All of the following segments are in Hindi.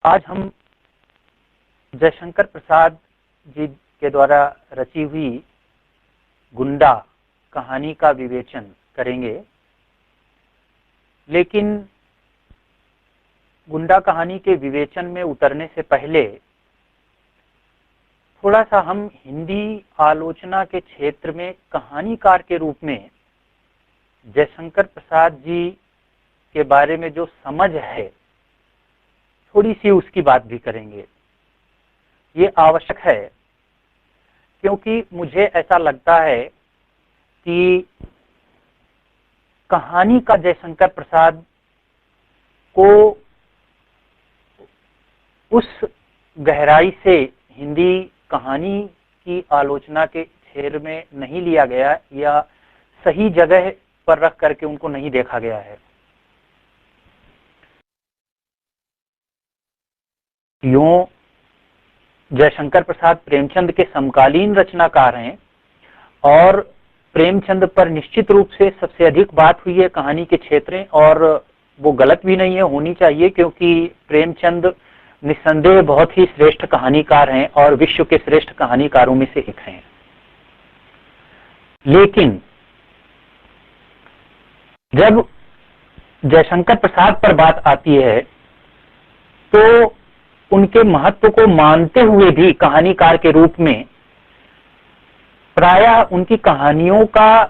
आज हम जयशंकर प्रसाद जी के द्वारा रची हुई गुंडा कहानी का विवेचन करेंगे। लेकिन गुंडा कहानी के विवेचन में उतरने से पहले थोड़ा सा हम हिंदी आलोचना के क्षेत्र में कहानीकार के रूप में जयशंकर प्रसाद जी के बारे में जो समझ है थोड़ी सी उसकी बात भी करेंगे। ये आवश्यक है क्योंकि मुझे ऐसा लगता है कि कहानी का जयशंकर प्रसाद को उस गहराई से हिंदी कहानी की आलोचना के क्षेत्र में नहीं लिया गया या सही जगह पर रख करके उनको नहीं देखा गया है। यूं जयशंकर प्रसाद प्रेमचंद के समकालीन रचनाकार हैं और प्रेमचंद पर निश्चित रूप से सबसे अधिक बात हुई है कहानी के क्षेत्र में, और वो गलत भी नहीं है, होनी चाहिए, क्योंकि प्रेमचंद निस्संदेह बहुत ही श्रेष्ठ कहानीकार हैं और विश्व के श्रेष्ठ कहानीकारों में से एक हैं। लेकिन जब जयशंकर प्रसाद पर बात आती है तो उनके महत्व को मानते हुए भी कहानीकार के रूप में प्रायः उनकी कहानियों का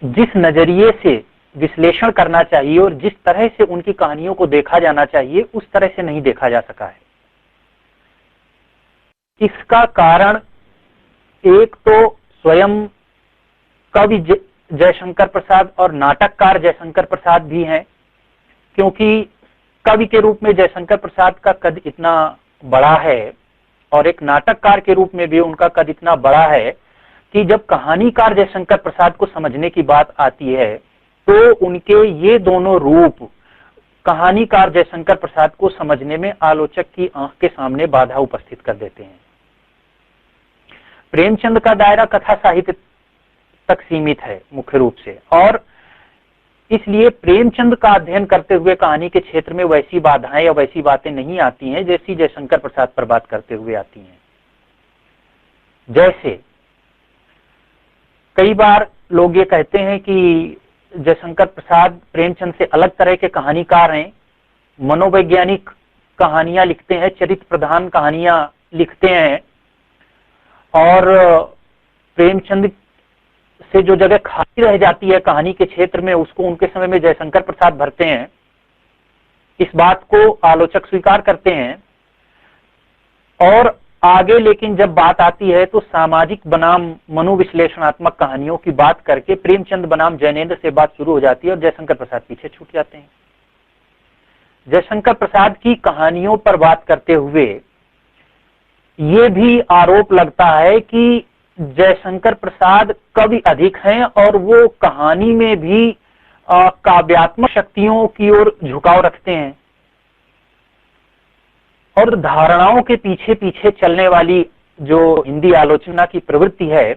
जिस नजरिए से विश्लेषण करना चाहिए और जिस तरह से उनकी कहानियों को देखा जाना चाहिए उस तरह से नहीं देखा जा सका है। इसका कारण एक तो स्वयं कवि जयशंकर प्रसाद और नाटककार जयशंकर प्रसाद भी हैं, क्योंकि कवि के रूप में जयशंकर प्रसाद का कद इतना बड़ा है और एक नाटककार के रूप में भी उनका कद इतना बड़ा है कि जब कहानीकार जयशंकर प्रसाद को समझने की बात आती है तो उनके ये दोनों रूप कहानीकार जयशंकर प्रसाद को समझने में आलोचक की आंख के सामने बाधा उपस्थित कर देते हैं। प्रेमचंद का दायरा कथा साहित्य तक सीमित है मुख्य रूप से, और इसलिए प्रेमचंद का अध्ययन करते हुए कहानी के क्षेत्र में वैसी बाधाएं या वैसी बातें नहीं आती हैं जैसी जयशंकर प्रसाद पर बात करते हुए आती हैं। जैसे कई बार लोग ये कहते हैं कि जयशंकर प्रसाद प्रेमचंद से अलग तरह के कहानीकार हैं, मनोवैज्ञानिक कहानियां लिखते हैं, चरित्र प्रधान कहानियां लिखते हैं, और प्रेमचंद से जो जगह खाली रह जाती है कहानी के क्षेत्र में उसको उनके समय में जयशंकर प्रसाद भरते हैं। इस बात को आलोचक स्वीकार करते हैं। और आगे लेकिन जब बात आती है तो सामाजिक बनाम मनोविश्लेषणात्मक कहानियों की बात करके प्रेमचंद बनाम जैनेन्द्र से बात शुरू हो जाती है और जयशंकर प्रसाद पीछे छूट जाते हैं। जयशंकर प्रसाद की कहानियों पर बात करते हुए ये भी आरोप लगता है कि जयशंकर प्रसाद कवि अधिक हैं और वो कहानी में भी काव्यात्मक शक्तियों की ओर झुकाव रखते हैं और धारणाओं के पीछे पीछे चलने वाली जो हिंदी आलोचना की प्रवृत्ति है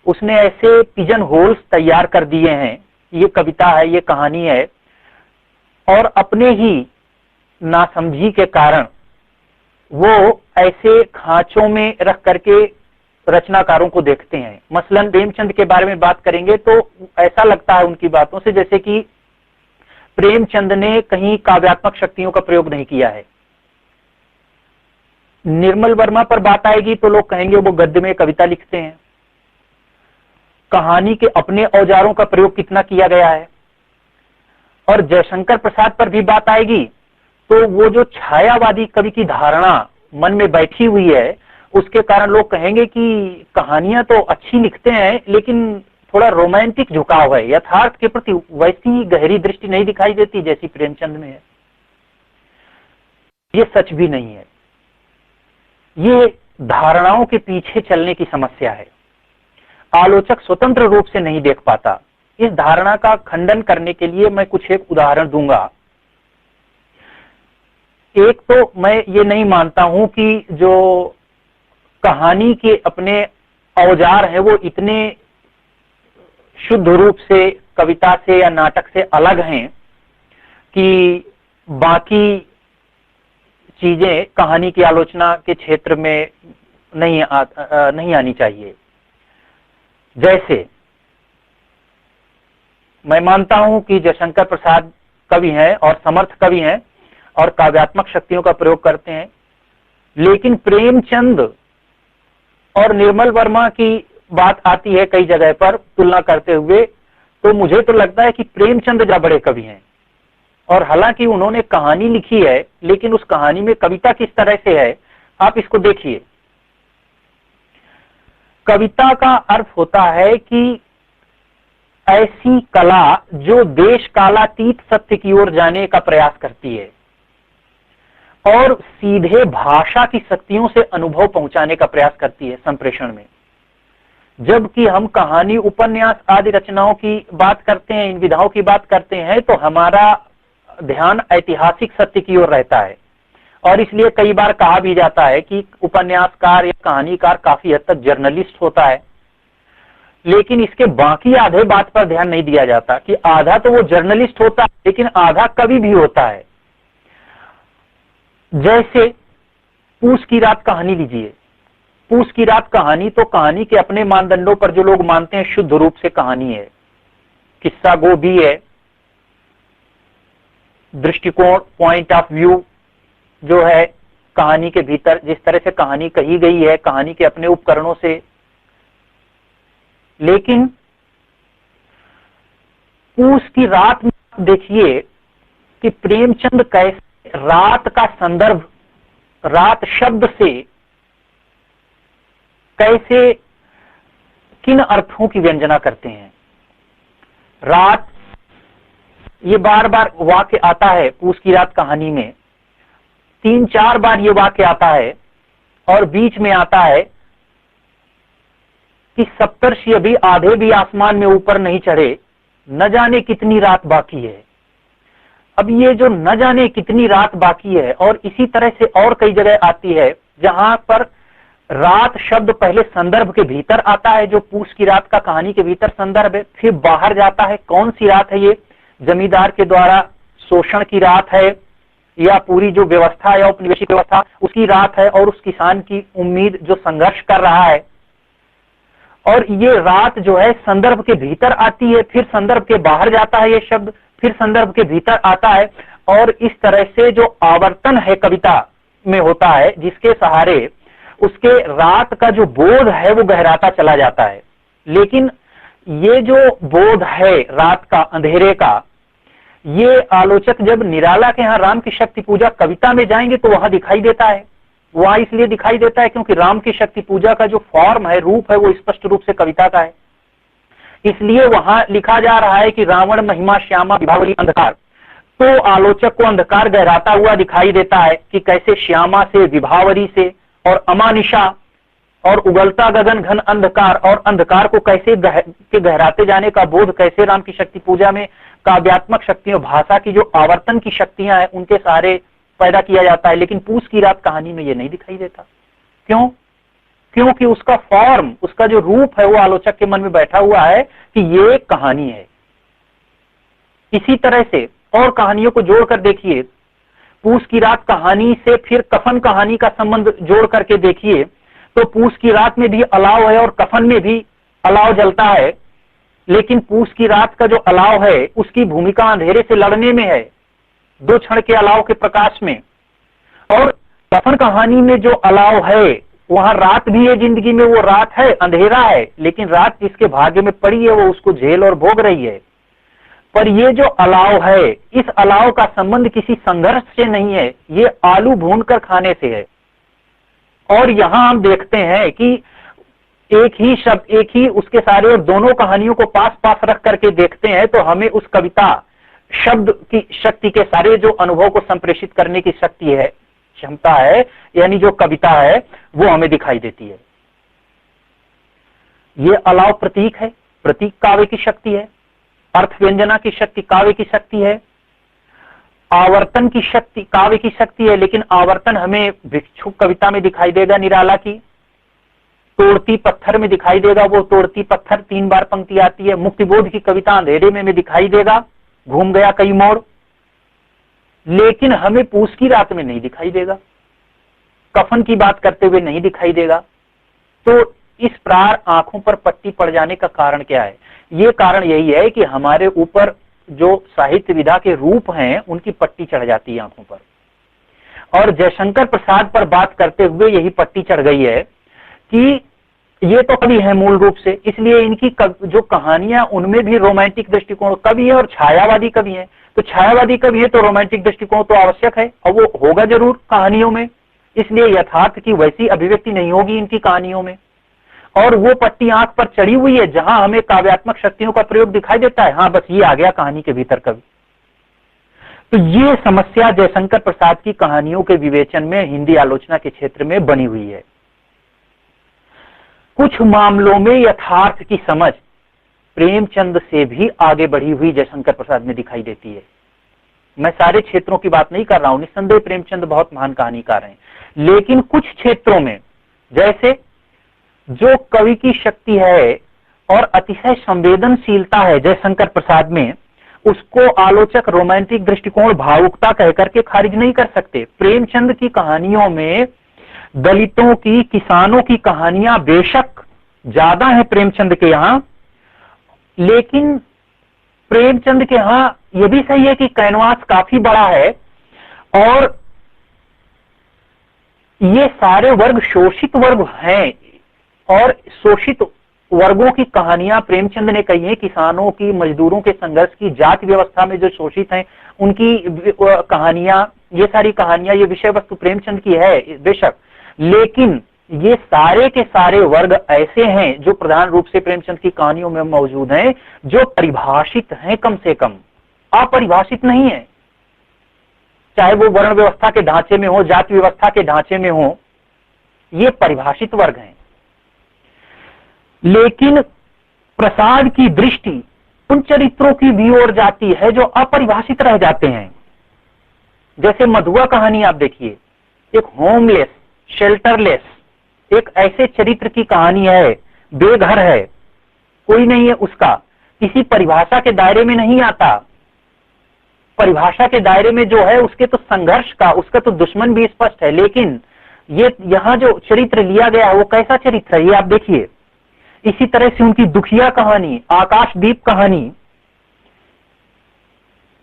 उसने ऐसे पिजन होल्स तैयार कर दिए हैं, ये कविता है, ये कहानी है, और अपने ही नासमझी के कारण वो ऐसे खांचों में रख करके रचनाकारों को देखते हैं। मसलन प्रेमचंद के बारे में बात करेंगे तो ऐसा लगता है उनकी बातों से जैसे कि प्रेमचंद ने कहीं काव्यात्मक शक्तियों का प्रयोग नहीं किया है। निर्मल वर्मा पर बात आएगी तो लोग कहेंगे वो गद्य में कविता लिखते हैं। कहानी के अपने औजारों का प्रयोग कितना किया गया है। और जयशंकर प्रसाद पर भी बात आएगी तो वो जो छायावादी कवि की धारणा मन में बैठी हुई है उसके कारण लोग कहेंगे कि कहानियां तो अच्छी लिखते हैं लेकिन थोड़ा रोमांटिक झुकाव है, यथार्थ के प्रति वैसी गहरी दृष्टि नहीं दिखाई देती जैसी प्रेमचंद में है। ये सच भी नहीं है, ये धारणाओं के पीछे चलने की समस्या है। आलोचक स्वतंत्र रूप से नहीं देख पाता। इस धारणा का खंडन करने के लिए मैं कुछ एक उदाहरण दूंगा। एक तो मैं ये नहीं मानता हूं कि जो कहानी के अपने औजार हैं वो इतने शुद्ध रूप से कविता से या नाटक से अलग हैं कि बाकी चीजें कहानी की आलोचना के क्षेत्र में नहीं आनी चाहिए। जैसे मैं मानता हूं कि जयशंकर प्रसाद कवि हैं और समर्थ कवि हैं और काव्यात्मक शक्तियों का प्रयोग करते हैं, लेकिन प्रेमचंद और निर्मल वर्मा की बात आती है कई जगह पर तुलना करते हुए, तो मुझे तो लगता है कि प्रेमचंद ज्यादा बड़े कवि हैं। और हालांकि उन्होंने कहानी लिखी है, लेकिन उस कहानी में कविता किस तरह से है आप इसको देखिए। कविता का अर्थ होता है कि ऐसी कला जो देश कालातीत सत्य की ओर जाने का प्रयास करती है और सीधे भाषा की शक्तियों से अनुभव पहुंचाने का प्रयास करती है संप्रेषण में। जबकि हम कहानी, उपन्यास आदि रचनाओं की बात करते हैं, इन विधाओं की बात करते हैं, तो हमारा ध्यान ऐतिहासिक सत्य की ओर रहता है। और इसलिए कई बार कहा भी जाता है कि उपन्यासकार या कहानीकार काफी हद तक जर्नलिस्ट होता है, लेकिन इसके बाकी आधे बात पर ध्यान नहीं दिया जाता कि आधा तो वो जर्नलिस्ट होता है, लेकिन आधा कवि भी होता है। जैसे पूस की रात कहानी लीजिए। पूस की रात कहानी तो कहानी के अपने मानदंडों पर जो लोग मानते हैं शुद्ध रूप से कहानी है, किस्सा गो भी है, दृष्टिकोण, पॉइंट ऑफ व्यू जो है कहानी के भीतर जिस तरह से कहानी कही गई है कहानी के अपने उपकरणों से। लेकिन पूस की रात में देखिए कि प्रेमचंद कैसे रात का संदर्भ, रात शब्द से कैसे किन अर्थों की व्यंजना करते हैं। रात, ये बार बार वाक्य आता है पूस की रात कहानी में, 3-4 बार ये वाक्य आता है और बीच में आता है कि सप्तर्षि अभी आधे भी आसमान में ऊपर नहीं चढ़े, न जाने कितनी रात बाकी है। अब ये जो न जाने कितनी रात बाकी है, और इसी तरह से और कई जगह आती है जहां पर रात शब्द पहले संदर्भ के भीतर आता है, जो पूस की रात का कहानी के भीतर संदर्भ है, फिर बाहर जाता है कौन सी रात है ये, जमींदार के द्वारा शोषण की रात है या पूरी जो व्यवस्था या औपनिवेशिक व्यवस्था उसकी रात है, और उस किसान की उम्मीद जो संघर्ष कर रहा है। और ये रात जो है संदर्भ के भीतर आती है, फिर संदर्भ के बाहर जाता है ये शब्द, फिर संदर्भ के भीतर आता है, और इस तरह से जो आवर्तन है कविता में होता है, जिसके सहारे उसके रात का जो बोध है वो गहराता चला जाता है। लेकिन ये जो बोध है रात का, अंधेरे का, ये आलोचक जब निराला के यहाँ राम की शक्ति पूजा कविता में जाएंगे तो वहां दिखाई देता है। वहां इसलिए दिखाई देता है क्योंकि राम की शक्ति पूजा का जो फॉर्म है, रूप है, वो स्पष्ट रूप से कविता का है। इसलिए वहां लिखा जा रहा है कि रावण महिमा श्यामा विभावरी अंधकार, तो आलोचक को अंधकार गहराता हुआ दिखाई देता है कि कैसे श्यामा से, विभावरी से और अमानिशा और उगलता गगन घन अंधकार, और अंधकार को कैसे गहराते जाने का बोध कैसे राम की शक्ति पूजा में काव्यात्मक शक्तियों, भाषा की जो आवर्तन की शक्तियां हैं उनके सहारे पैदा किया जाता है। लेकिन पूस की रात कहानी में ये नहीं दिखाई देता। क्यों? क्योंकि उसका फॉर्म, उसका जो रूप है वो आलोचक के मन में बैठा हुआ है कि ये कहानी है। इसी तरह से और कहानियों को जोड़कर देखिए, पूस की रात कहानी से फिर कफन कहानी का संबंध जोड़ करके देखिए, तो पूस की रात में भी अलाव है और कफन में भी अलाव जलता है। लेकिन पूस की रात का जो अलाव है उसकी भूमिका अंधेरे से लड़ने में है, 2 क्षण के अलाव के प्रकाश में। और कफन कहानी में जो अलाव है वहां रात भी है, जिंदगी में वो रात है, अंधेरा है, लेकिन रात जिसके भाग्य में पड़ी है वो उसको झेल और भोग रही है। पर ये जो अलाव है, इस अलाव का संबंध किसी संघर्ष से नहीं है, ये आलू भूनकर खाने से है। और यहां हम देखते हैं कि एक ही शब्द, एक ही उसके सारे और दोनों कहानियों को पास पास रख करके देखते हैं तो हमें उस कविता शब्द की शक्ति के सारे जो अनुभव को संप्रेषित करने की शक्ति है, क्षमता है, यानी जो कविता है वो हमें दिखाई देती है। ये अलाव प्रतीक है, प्रतीक काव्य की शक्ति है, अर्थ व्यंजना की शक्ति काव्य की शक्ति है, आवर्तन की शक्ति काव्य की शक्ति है। लेकिन आवर्तन हमें भिक्षुक कविता में दिखाई देगा निराला की, तोड़ती पत्थर में दिखाई देगा, वो तोड़ती पत्थर 3 बार पंक्ति आती है। मुक्तिबोध की कविता अंधेरे में दिखाई देगा, घूम गया कई मोड़। लेकिन हमें पूस की रात में नहीं दिखाई देगा, कफन की बात करते हुए नहीं दिखाई देगा। तो इस प्रकार आंखों पर पट्टी पड़ जाने का कारण क्या है? ये कारण यही है कि हमारे ऊपर जो साहित्य विधा के रूप हैं उनकी पट्टी चढ़ जाती है आंखों पर, और जयशंकर प्रसाद पर बात करते हुए यही पट्टी चढ़ गई है कि ये तो कवि है मूल रूप से, इसलिए इनकी जो कहानियां उनमें भी रोमांटिक दृष्टिकोण कवि है और छायावादी कवि है। तो छायावादी कवि है तो रोमांटिक दृष्टिकोण तो आवश्यक है और वो होगा जरूर कहानियों में, इसलिए यथार्थ की वैसी अभिव्यक्ति नहीं होगी इनकी कहानियों में। और वो पट्टी आंख पर चढ़ी हुई है जहां हमें काव्यात्मक शक्तियों का प्रयोग दिखाई देता है, हाँ बस ये आ गया कहानी के भीतर कवि। तो ये समस्या जयशंकर प्रसाद की कहानियों के विवेचन में हिंदी आलोचना के क्षेत्र में बनी हुई है। कुछ मामलों में यथार्थ की समझ प्रेमचंद से भी आगे बढ़ी हुई जयशंकर प्रसाद में दिखाई देती है। मैं सारे क्षेत्रों की बात नहीं कर रहा हूं, निस्संदेह प्रेमचंद बहुत महान कहानीकार हैं, लेकिन कुछ क्षेत्रों में जैसे जो कवि की शक्ति है और अतिशय संवेदनशीलता है जयशंकर प्रसाद में, उसको आलोचक रोमांटिक दृष्टिकोण भावुकता कहकर के खारिज नहीं कर सकते। प्रेमचंद की कहानियों में दलितों की, किसानों की कहानियां बेशक ज्यादा है प्रेमचंद के यहां, लेकिन प्रेमचंद के यहां यह भी सही है कि कैनवास काफी बड़ा है और ये सारे वर्ग शोषित वर्ग हैं और शोषित वर्गों की कहानियां प्रेमचंद ने कही है, किसानों की, मजदूरों के संघर्ष की, जाति व्यवस्था में जो शोषित हैं उनकी कहानियां, ये सारी कहानियां, ये विषय वस्तु प्रेमचंद की है बेशक, लेकिन ये सारे के सारे वर्ग ऐसे हैं जो प्रधान रूप से प्रेमचंद की कहानियों में मौजूद हैं, जो परिभाषित हैं, कम से कम अपरिभाषित नहीं है। चाहे वो वर्ण व्यवस्था के ढांचे में हो, जाति व्यवस्था के ढांचे में हो, ये परिभाषित वर्ग हैं। लेकिन प्रसाद की दृष्टि उन चरित्रों की भी ओर जाती है जो अपरिभाषित रह जाते हैं। जैसे मधुआ कहानी आप देखिए, एक होमलेस, शेल्टरलेस, एक ऐसे चरित्र की कहानी है, बेघर है, कोई नहीं है उसका, किसी परिभाषा के दायरे में नहीं आता। परिभाषा के दायरे में जो है उसके तो संघर्ष का, उसका तो दुश्मन भी स्पष्ट है, लेकिन ये यहां जो चरित्र लिया गया है वो कैसा चरित्र है ये आप देखिए। इसी तरह से उनकी दुखिया कहानी, आकाशदीप कहानी,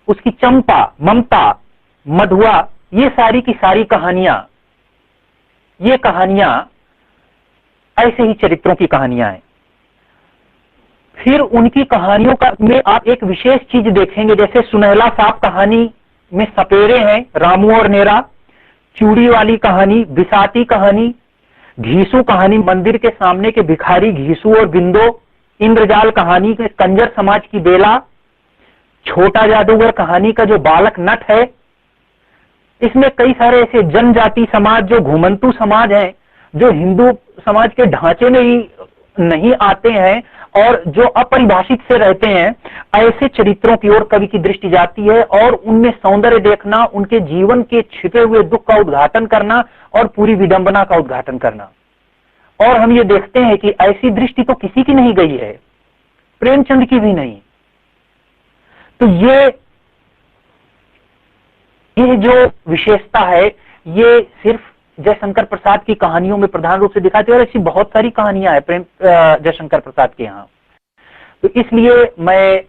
उसकी चंपा, ममता, मधुआ, ये सारी की सारी कहानियां, ये कहानियां ऐसे ही चरित्रों की कहानियां हैं। फिर उनकी कहानियों का में आप एक विशेष चीज देखेंगे, जैसे सुनहला सांप कहानी में सपेरे हैं, रामू और नेरा, चूड़ी वाली कहानी, बिसाती कहानी, घीसू कहानी, मंदिर के सामने के भिखारी घीसू और बिंदो, इंद्रजाल कहानी के कंजर समाज की बेला, छोटा जादूगर कहानी का जो बालक नट है। इसमें कई सारे ऐसे जनजाति समाज जो घुमंतु समाज हैं, जो हिंदू समाज के ढांचे में ही नहीं आते हैं और जो अपरिभाषित से रहते हैं, ऐसे चरित्रों की ओर कवि की दृष्टि जाती है और उनमें सौंदर्य देखना, उनके जीवन के छिपे हुए दुख का उद्घाटन करना और पूरी विडंबना का उद्घाटन करना। और हम ये देखते हैं कि ऐसी दृष्टि तो किसी की नहीं गई है, प्रेमचंद की भी नहीं। तो ये जो विशेषता है ये सिर्फ जयशंकर प्रसाद की कहानियों में प्रधान रूप से दिखाती है, और ऐसी बहुत सारी कहानियां हैं जयशंकर प्रसाद के यहाँ। तो इसलिए मैं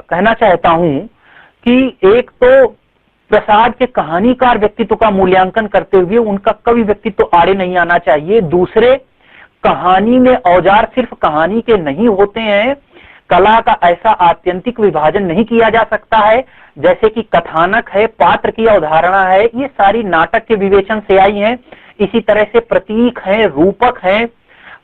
कहना चाहता हूं कि एक तो प्रसाद के कहानीकार व्यक्तित्व का मूल्यांकन करते हुए उनका कवि व्यक्तित्व आड़े नहीं आना चाहिए। दूसरे, कहानी में औजार सिर्फ कहानी के नहीं होते हैं, कला का ऐसा आत्यंतिक विभाजन नहीं किया जा सकता है जैसे कि कथानक है, पात्र की अवधारणा है, ये सारी नाटक के विवेचन से आई हैं। इसी तरह से प्रतीक है, रूपक है,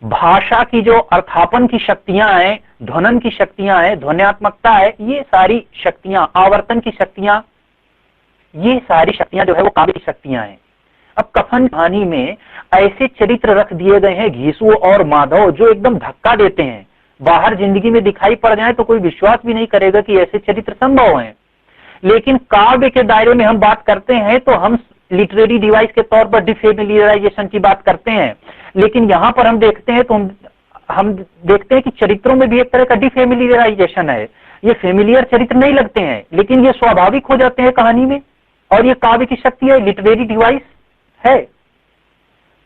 भाषा की जो अर्थापन की शक्तियां हैं, ध्वनन की शक्तियां हैं, ध्वन्यात्मकता है, ये सारी शक्तियां, आवर्तन की शक्तियां, ये सारी शक्तियां जो है वो काव्य की शक्तियां हैं। अब कफन कहानी में ऐसे चरित्र रख दिए गए हैं घीसू और माधव जो एकदम धक्का देते हैं, बाहर जिंदगी में दिखाई पड़ जाए तो कोई विश्वास भी नहीं करेगा कि ऐसे चरित्र संभव हैं। लेकिन काव्य के दायरे में हम बात करते हैं तो हम लिटरेरी डिवाइस के तौर पर डिफेमिलियराइजेशन की बात करते हैं, लेकिन यहां पर हम देखते हैं तो हम देखते हैं कि चरित्रों में भी एक तरह का डिफेमिलियराइजेशन है। ये फेमिलियर चरित्र नहीं लगते हैं, लेकिन ये स्वाभाविक हो जाते हैं कहानी में, और ये काव्य की शक्ति है, लिटरेरी डिवाइस है।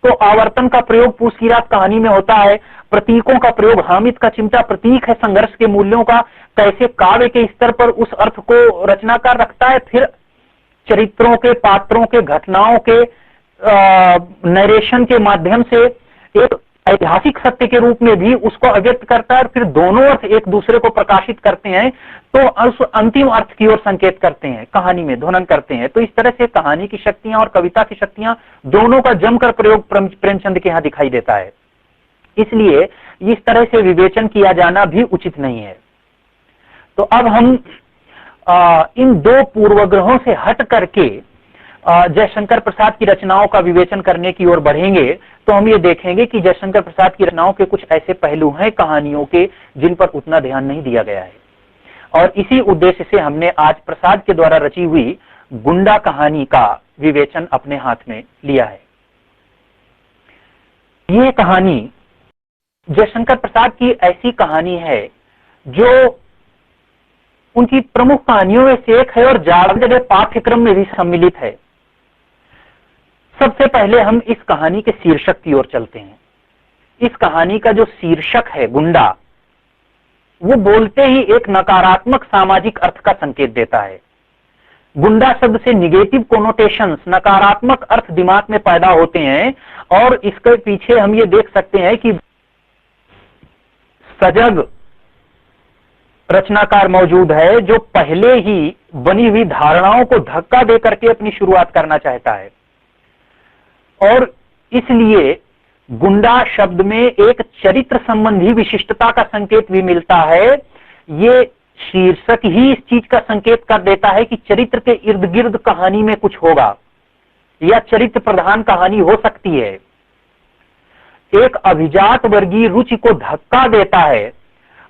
तो आवर्तन का प्रयोग पूस की रात कहानी में होता है, प्रतीकों का प्रयोग, हामिद का चिमटा प्रतीक है संघर्ष के मूल्यों का, कैसे काव्य के स्तर पर उस अर्थ को रचनाकार रखता है, फिर चरित्रों के, पात्रों के, घटनाओं के नरेशन के माध्यम से एक ऐतिहासिक सत्य के रूप में भी उसको अव्यक्त करता है, फिर दोनों अर्थ एक दूसरे को प्रकाशित करते हैं, तो उस अंतिम अर्थ की ओर संकेत करते हैं, कहानी में ध्वनन करते हैं। तो इस तरह से कहानी की शक्तियां और कविता की शक्तियां दोनों का जमकर प्रयोग प्रेमचंद के यहां दिखाई देता है। इसलिए इस तरह से विवेचन किया जाना भी उचित नहीं है। तो अब हम इन दो पूर्वग्रहों से हट करके जयशंकर प्रसाद की रचनाओं का विवेचन करने की ओर बढ़ेंगे, तो हम ये देखेंगे कि जयशंकर प्रसाद की रचनाओं के कुछ ऐसे पहलू हैं कहानियों के जिन पर उतना ध्यान नहीं दिया गया है, और इसी उद्देश्य से हमने आज प्रसाद के द्वारा रची हुई गुंडा कहानी का विवेचन अपने हाथ में लिया है। यह कहानी जयशंकर प्रसाद की ऐसी कहानी है जो उनकी प्रमुख कहानियों में से एक है और ज्यादा जगह पाठ्यक्रम में भी सम्मिलित है। सबसे पहले हम इस कहानी के शीर्षक की ओर चलते हैं। इस कहानी का जो शीर्षक है गुंडा, वो बोलते ही एक नकारात्मक सामाजिक अर्थ का संकेत देता है। गुंडा शब्द से निगेटिव कोनोटेशंस, नकारात्मक अर्थ दिमाग में पैदा होते हैं, और इसके पीछे हम ये देख सकते हैं कि सजग रचनाकार मौजूद है जो पहले ही बनी हुई धारणाओं को धक्का दे करके अपनी शुरुआत करना चाहता है, और इसलिए गुंडा शब्द में एक चरित्र संबंधी विशिष्टता का संकेत भी मिलता है। ये शीर्षक ही इस चीज का संकेत कर देता है कि चरित्र के इर्द गिर्द कहानी में कुछ होगा या चरित्र प्रधान कहानी हो सकती है। एक अभिजात वर्गीय रुचि को धक्का देता है,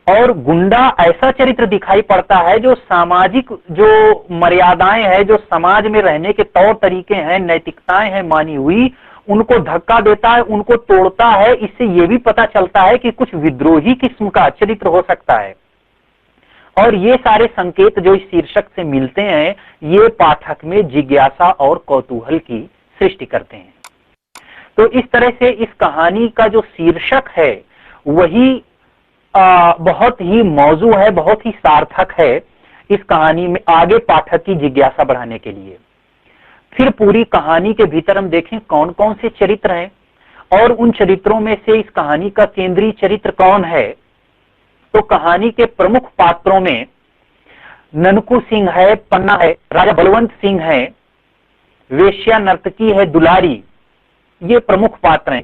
और गुंडा ऐसा चरित्र दिखाई पड़ता है जो सामाजिक जो मर्यादाएं हैं, जो समाज में रहने के तौर तरीके हैं, नैतिकताएं हैं मानी हुई, उनको धक्का देता है, उनको तोड़ता है। इससे यह भी पता चलता है कि कुछ विद्रोही किस्म का चरित्र हो सकता है। और ये सारे संकेत जो इस शीर्षक से मिलते हैं, ये पाठक में जिज्ञासा और कौतूहल की सृष्टि करते हैं। तो इस तरह से इस कहानी का जो शीर्षक है वही बहुत ही मौजू है, बहुत ही सार्थक है इस कहानी में आगे पाठक की जिज्ञासा बढ़ाने के लिए। फिर पूरी कहानी के भीतर हम देखें कौन कौन से चरित्र हैं, और उन चरित्रों में से इस कहानी का केंद्रीय चरित्र कौन है। तो कहानी के प्रमुख पात्रों में ननकू सिंह है, पन्ना है, राजा बलवंत सिंह है, वेश्या नर्तकी है दुलारी, ये प्रमुख पात्र हैं।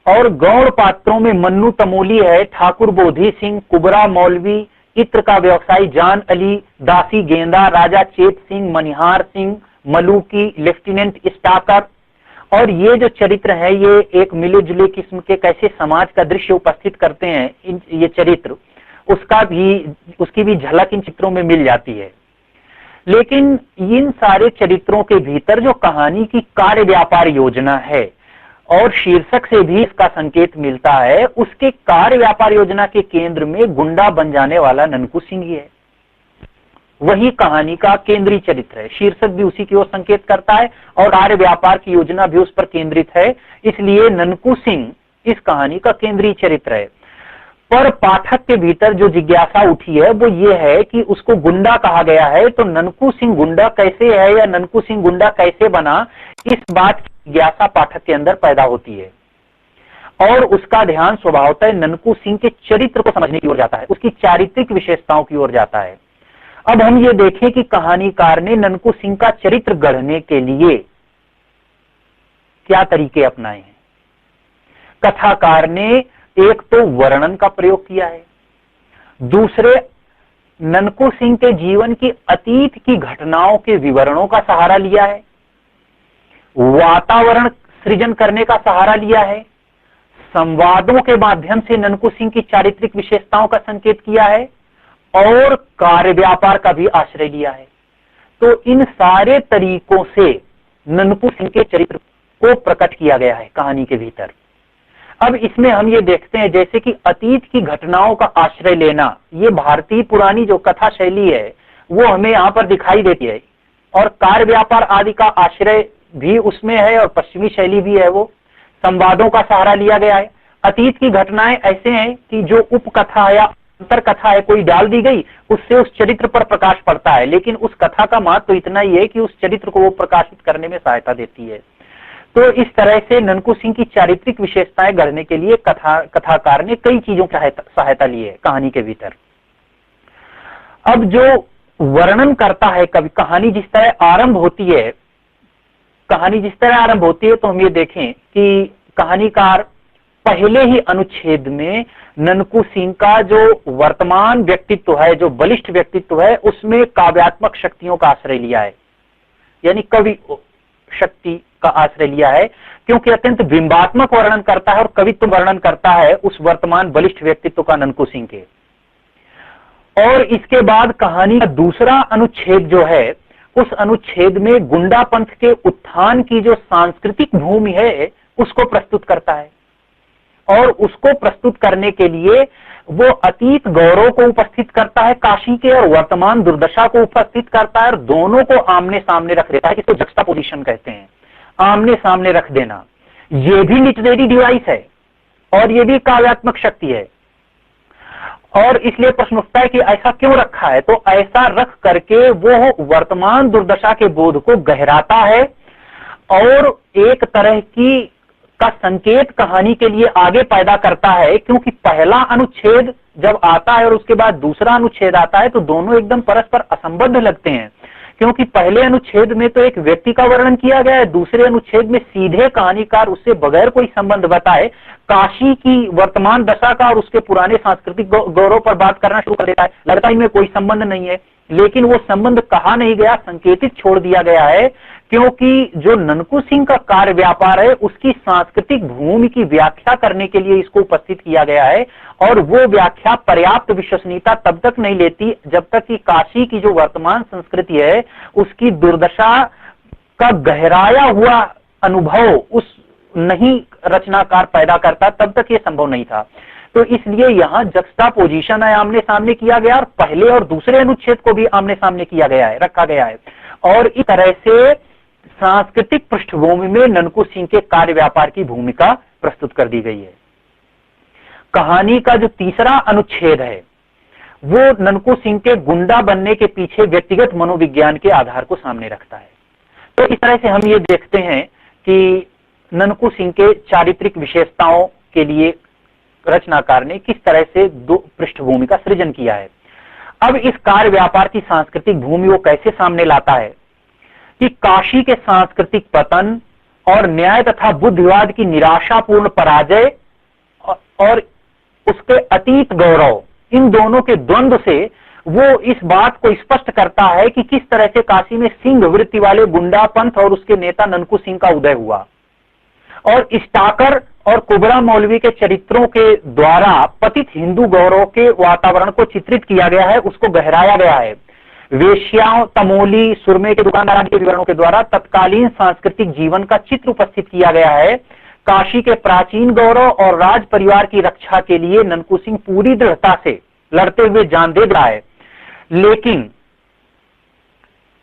और गौड़ पात्रों में मन्नू तमोली है, ठाकुर बोधी सिंह, कुबरा मौलवी, इत्र का व्यवसायी जान अली, दासी गेंदा, राजा चेत सिंह, मनिहार सिंह, मलूकी, लेफ्टिनेंट स्टाकर। और ये जो चरित्र है ये एक मिले जुले किस्म के कैसे समाज का दृश्य उपस्थित करते हैं ये चरित्र, उसकी भी झलक इन चित्रों में मिल जाती है। लेकिन इन सारे चरित्रों के भीतर जो कहानी की कार्य व्यापार योजना है, और शीर्षक से भी इसका संकेत मिलता है, उसके कार्य व्यापार योजना के केंद्र में गुंडा बन जाने वाला ननकू सिंह ही है। वही कहानी का केंद्रीय चरित्र है। शीर्षक भी उसी की ओर संकेत करता है और कार्य व्यापार की योजना भी उस पर केंद्रित है, इसलिए ननकू सिंह इस कहानी का केंद्रीय चरित्र है। पर पाठक के भीतर जो जिज्ञासा उठी है वो ये है कि उसको गुंडा कहा गया है, तो ननकू सिंह गुंडा कैसे है या ननकू सिंह गुंडा कैसे बना, इस बात की जिज्ञासा पाठक के अंदर पैदा होती है। और उसका ध्यान स्वभावतः ननकू सिंह के चरित्र को समझने की ओर जाता है, उसकी चारित्रिक विशेषताओं की ओर जाता है। अब हम ये देखें कि कहानीकार ने ननकू सिंह का चरित्र गढ़ने के लिए क्या तरीके अपनाए हैं। कथाकार ने एक तो वर्णन का प्रयोग किया है, दूसरे ननकू सिंह के जीवन की अतीत की घटनाओं के विवरणों का सहारा लिया है, वातावरण सृजन करने का सहारा लिया है, संवादों के माध्यम से ननकू सिंह की चारित्रिक विशेषताओं का संकेत किया है, और कार्य व्यापार का भी आश्रय लिया है। तो इन सारे तरीकों से ननकू सिंह के चरित्र को प्रकट किया गया है कहानी के भीतर। अब इसमें हम ये देखते हैं जैसे कि अतीत की घटनाओं का आश्रय लेना, ये भारतीय पुरानी जो कथा शैली है वो हमें यहाँ पर दिखाई देती है, और कार्य व्यापार आदि का आश्रय भी उसमें है और पश्चिमी शैली भी है, वो संवादों का सहारा लिया गया है। अतीत की घटनाएं ऐसे हैं कि जो उपकथा या अंतर कथा है कोई डाल दी गई, उससे उस चरित्र पर प्रकाश पड़ता है, लेकिन उस कथा का महत्व तो इतना ही है कि उस चरित्र को वो प्रकाशित करने में सहायता देती है। तो इस तरह से ननकू सिंह की चारित्रिक विशेषताएं गढ़ने के लिए कथाकार ने कई चीजों की सहायता ली है कहानी के भीतर। अब जो वर्णन करता है कवि, कहानी जिस तरह आरंभ होती है तो हम ये देखें कि कहानीकार पहले ही अनुच्छेद में ननकू सिंह का जो वर्तमान व्यक्तित्व है, जो बलिष्ठ व्यक्तित्व है, उसमें काव्यात्मक शक्तियों का आश्रय लिया है, यानी कवि शक्ति का आश्रय लिया है, क्योंकि अत्यंत बिंबात्मक वर्णन करता है और कवित्व वर्णन करता है उस वर्तमान बलिष्ठ व्यक्तित्व का ननकू सिंह के। और इसके बाद कहानी का दूसरा अनुच्छेद जो है, उस अनुच्छेद में गुंडा पंथ के उत्थान की जो सांस्कृतिक भूमि है उसको प्रस्तुत करता है, और उसको प्रस्तुत करने के लिए वो अतीत गौरव को उपस्थित करता है काशी के, और वर्तमान दुर्दशा को उपस्थित करता है, और दोनों को आमने सामने रख देता है, इसको जक्सटापोजिशन कहते हैं, आमने सामने रख देना। ये भी लिटरेरी डिवाइस है और ये भी काव्यात्मक शक्ति है। और इसलिए प्रश्न उठता है कि ऐसा क्यों रखा है, तो ऐसा रख करके वो वर्तमान दुर्दशा के बोध को गहराता है और एक तरह की का संकेत कहानी के लिए आगे पैदा करता है, क्योंकि पहला अनुच्छेद जब आता है और उसके बाद दूसरा अनुच्छेद आता है तो दोनों एकदम परस्पर असंबद्ध लगते हैं, क्योंकि पहले अनुच्छेद में तो एक व्यक्ति का वर्णन किया गया है, दूसरे अनुच्छेद में सीधे कहानीकार उससे बगैर कोई संबंध बताए काशी की वर्तमान दशा का और उसके पुराने सांस्कृतिक गौरव पर बात करना शुरू कर देता है। लगता है इनमें कोई संबंध नहीं है, लेकिन वो संबंध कहा नहीं गया, संकेतित छोड़ दिया गया है, क्योंकि जो ननकू सिंह का कार्य व्यापार है उसकी सांस्कृतिक भूमि की व्याख्या करने के लिए इसको उपस्थित किया गया है, और वो व्याख्या पर्याप्त विश्वसनीयता तब तक नहीं लेती जब तक कि काशी की जो वर्तमान संस्कृति है उसकी दुर्दशा का गहराया हुआ अनुभव उस नहीं रचनाकार पैदा करता, तब तक ये संभव नहीं था। तो इसलिए यहां जक्सटापोजिशन है, आमने सामने किया गया, और पहले और दूसरे अनुच्छेद को भी आमने सामने किया गया है, रखा गया है, और इस तरह से सांस्कृतिक पृष्ठभूमि में ननकू सिंह के कार्य व्यापार की भूमिका प्रस्तुत कर दी गई है। कहानी का जो तीसरा अनुच्छेद है वो ननकू सिंह के गुंडा बनने के पीछे व्यक्तिगत मनोविज्ञान के आधार को सामने रखता है। तो इस तरह से हम ये देखते हैं कि ननकू सिंह के चारित्रिक विशेषताओं के लिए रचनाकार ने किस तरह से दो पृष्ठभूमि का सृजन किया है। अब इस कार्य व्यापार की सांस्कृतिक भूमि वो कैसे सामने लाता है कि काशी के सांस्कृतिक पतन और न्याय तथा बुद्धिवाद की निराशापूर्ण पराजय और उसके अतीत गौरव, इन दोनों के द्वंद्व से वो इस बात को स्पष्ट करता है कि किस तरह से काशी में सिंह वृत्ति वाले गुंडा पंथ और उसके नेता ननकू सिंह का उदय हुआ, और स्टाकर और कुबरा मौलवी के चरित्रों के द्वारा पतित हिंदू गौरव के वातावरण को चित्रित किया गया है, उसको गहराया गया है। वेश्याओं, तमोली, सुरमे के दुकानदार के विवरणों के द्वारा तत्कालीन सांस्कृतिक जीवन का चित्र उपस्थित किया गया है। काशी के प्राचीन गौरव और राज परिवार की रक्षा के लिए ननकू सिंह पूरी दृढ़ता से लड़ते हुए जान दे रहा है। लेकिन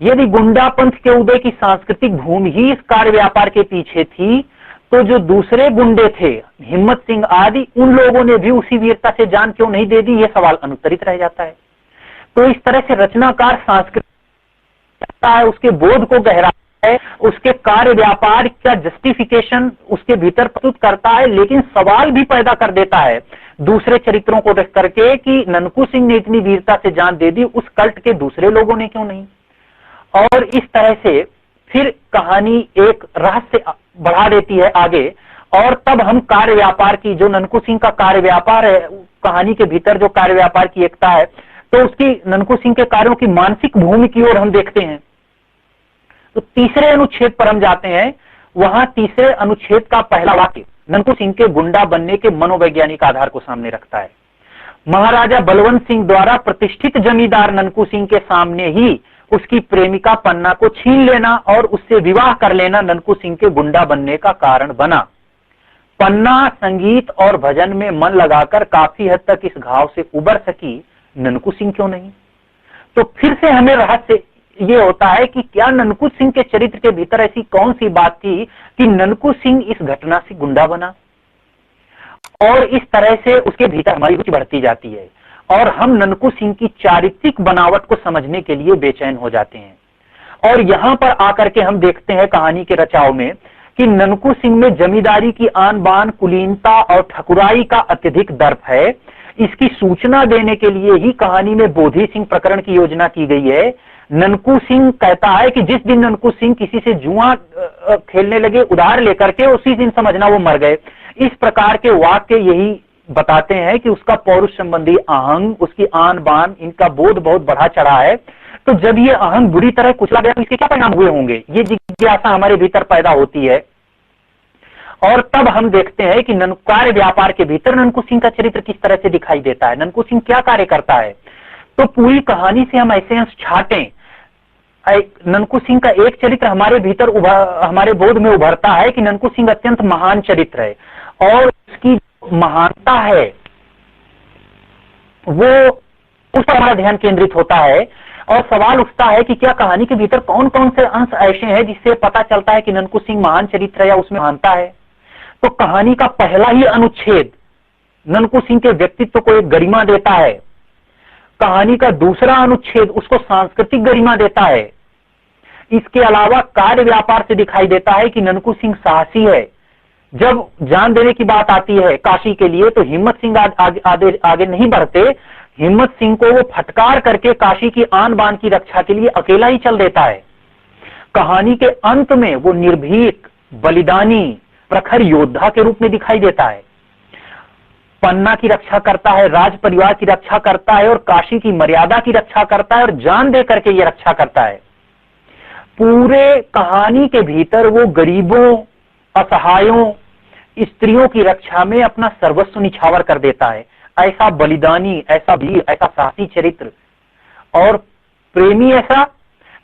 यदि गुंडा पंथ के उदय की सांस्कृतिक भूमि ही इस कार्य व्यापार के पीछे थी, तो जो दूसरे गुंडे थे, हिम्मत सिंह आदि, उन लोगों ने भी उसी वीरता से जान क्यों नहीं दे दी, यह सवाल अनुत्तरित रह जाता है। तो इस तरह से रचनाकार सांस्कृतिक है, उसके बोध को गहराता है, उसके कार्य व्यापार का जस्टिफिकेशन उसके भीतर प्रस्तुत करता है, लेकिन सवाल भी पैदा कर देता है दूसरे चरित्रों को देख करके कि ननकू सिंह ने इतनी वीरता से जान दे दी, उस कल्ट के दूसरे लोगों ने क्यों नहीं। और इस तरह से फिर कहानी एक रहस्य बढ़ा देती है आगे, और तब हम कार्य व्यापार की, जो ननकू सिंह का कार्य व्यापार है, कहानी के भीतर जो कार्य व्यापार की एकता है, तो उसकी ननकू सिंह के कार्यों की मानसिक भूमि की ओर हम देखते हैं। तो तीसरे अनुच्छेद पर हम जाते हैं। वहां तीसरे अनुच्छेद का पहला वाक्य ननकू सिंह के गुंडा बनने के मनोवैज्ञानिक आधार को सामने रखता है। महाराजा बलवंत सिंह द्वारा प्रतिष्ठित जमींदार ननकू सिंह के सामने ही उसकी प्रेमिका पन्ना को छीन लेना और उससे विवाह कर लेना ननकू सिंह के गुंडा बनने का कारण बना। पन्ना संगीत और भजन में मन लगाकर काफी हद तक इस घाव से उबर सकी, ननकू सिंह क्यों नहीं? तो फिर से हमें रहस्य ये होता है कि क्या ननकू सिंह के चरित्र के भीतर ऐसी कौन सी बात थी कि ननकू सिंह इस घटना से गुंडा बना, और इस तरह से उसके भीतर हमारी रुचि बढ़ती जाती है और हम ननकू सिंह की चारित्रिक बनावट को समझने के लिए बेचैन हो जाते हैं। और यहां पर आकर के हम देखते हैं कहानी के रचाव में कि ननकू सिंह में जमींदारी की आन बान, कुलीनता और ठकुराई का अत्यधिक दर्प है। इसकी सूचना देने के लिए ही कहानी में बोधी सिंह प्रकरण की योजना की गई है। ननकू सिंह कहता है कि जिस दिन ननकू सिंह किसी से जुआ खेलने लगे उधार लेकर के, उसी दिन समझना वो मर गए। इस प्रकार के वाक्य यही बताते हैं कि उसका पौरुष संबंधी अहंग, उसकी आन बान, इनका बोध बहुत बढ़ा चढ़ा है। तो जब ये अहंग बुरी तरह कुचला गया तो इसके क्या परिणाम हुए होंगे, ये जिज्ञासा हमारे भीतर पैदा होती है। और तब हम देखते हैं कि कार्य व्यापार के भीतर ननकू सिंह का चरित्र किस तरह से दिखाई देता है, ननकू सिंह क्या कार्य करता है। तो पूरी कहानी से हम ऐसे अंश छाटें, ननकू सिंह का एक चरित्र हमारे भीतर हमारे बोध में उभरता है कि ननकू सिंह अत्यंत महान चरित्र है और उसकी महानता है वो उस पर हमारा ध्यान केंद्रित होता है। और सवाल उठता है कि क्या कहानी के भीतर कौन कौन से अंश ऐसे हैं जिससे पता चलता है कि ननकू सिंह महान चरित्र है या उसमें महानता है। तो कहानी का पहला ही अनुच्छेद ननकू सिंह के व्यक्तित्व को एक गरिमा देता है। कहानी का दूसरा अनुच्छेद उसको सांस्कृतिक गरिमा देता है। इसके अलावा कार्य व्यापार से दिखाई देता है कि ननकू सिंह साहसी है। जब जान देने की बात आती है काशी के लिए तो हिम्मत सिंह आगे नहीं बढ़ते, हिम्मत सिंह को वो फटकार करके काशी की आन बान की रक्षा के लिए अकेला ही चल देता है। कहानी के अंत में वो निर्भीक, बलिदानी, प्रखर योद्धा के रूप में दिखाई देता है। पन्ना की रक्षा करता है, राज परिवार की रक्षा करता है और काशी की मर्यादा की रक्षा करता है और जान दे करके ये रक्षा करता है। पूरे कहानी के भीतर वो गरीबों, असहायों, स्त्रियों की रक्षा में अपना सर्वस्व निछावर कर देता है। ऐसा बलिदानी, ऐसा वीर, ऐसा साहसी चरित्र। और प्रेमी ऐसा